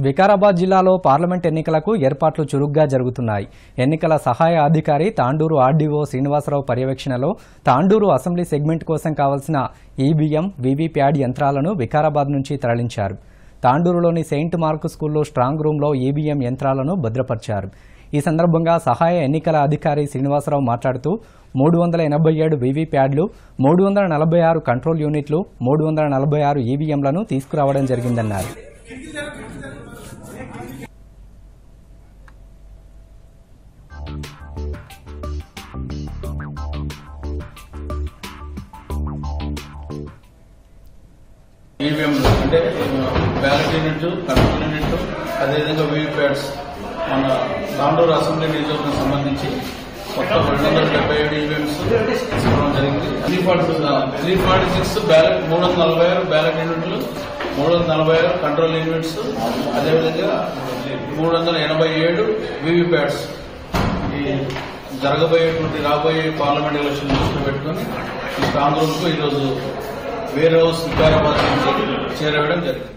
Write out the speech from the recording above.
వికారాబాద్ జిల్లాలో పార్లమెంట్ ఎన్నికలకు ఏర్పాట్లు చురుగ్గా జరుగుతున్నాయి. ఎన్నికల సహాయ అధికారి తాండూరు ఆర్డీఓ శ్రీనివాసరావు పర్యవేక్షణలో తాండూరు అసెంబ్లీ సెగ్మెంట్ కోసం కావాల్సిన ఈవీఎం, వీవీప్యాడ్ యంత్రాలను వికారాబాద్ నుంచి తరలించారు. తాండూరులోని సెయింట్ మార్క్ స్కూల్లో స్ట్రాంగ్ రూంలో ఈవీఎం యంత్రాలను భద్రపరిచారు. ఈ సందర్భంగా సహాయ ఎన్నికల అధికారి శ్రీనివాసరావు మాట్లాడుతూ 387 వీవీప్యాడ్లు, 346 కంట్రోల్ యూనిట్లు, 346 ఈవీఎంలను తీసుకురావడం జరిగిందన్నారు. ఈవీఎంలు అంటే బ్యాలెట్ యూనిట్, కంట్రోల్ యూనిట్, అదేవిధంగా వీవీప్యాడ్స్ మన తాండూరు అసెంబ్లీ నియోజకవర్గం సంబంధించి మొత్తం 277 ఈవీఎంస్ తీసుకోవడం జరిగింది. 346 బ్యాలెట్, 346 బ్యాలెట్ యూనిట్లు, 346 కంట్రోల్ యూనిట్స్, అదేవిధంగా 387 వీవీప్యాడ్స్ ఈ రాబోయే పార్లమెంట్ ఎలక్షన్ దృష్టిలో పెట్టుకుని ఈ స్ట్రాంగ్ రూమ్ కు ఈరోజు వేర్ హౌస్ వికారాబాద్ నుంచి చేరవేయడం జరిగింది.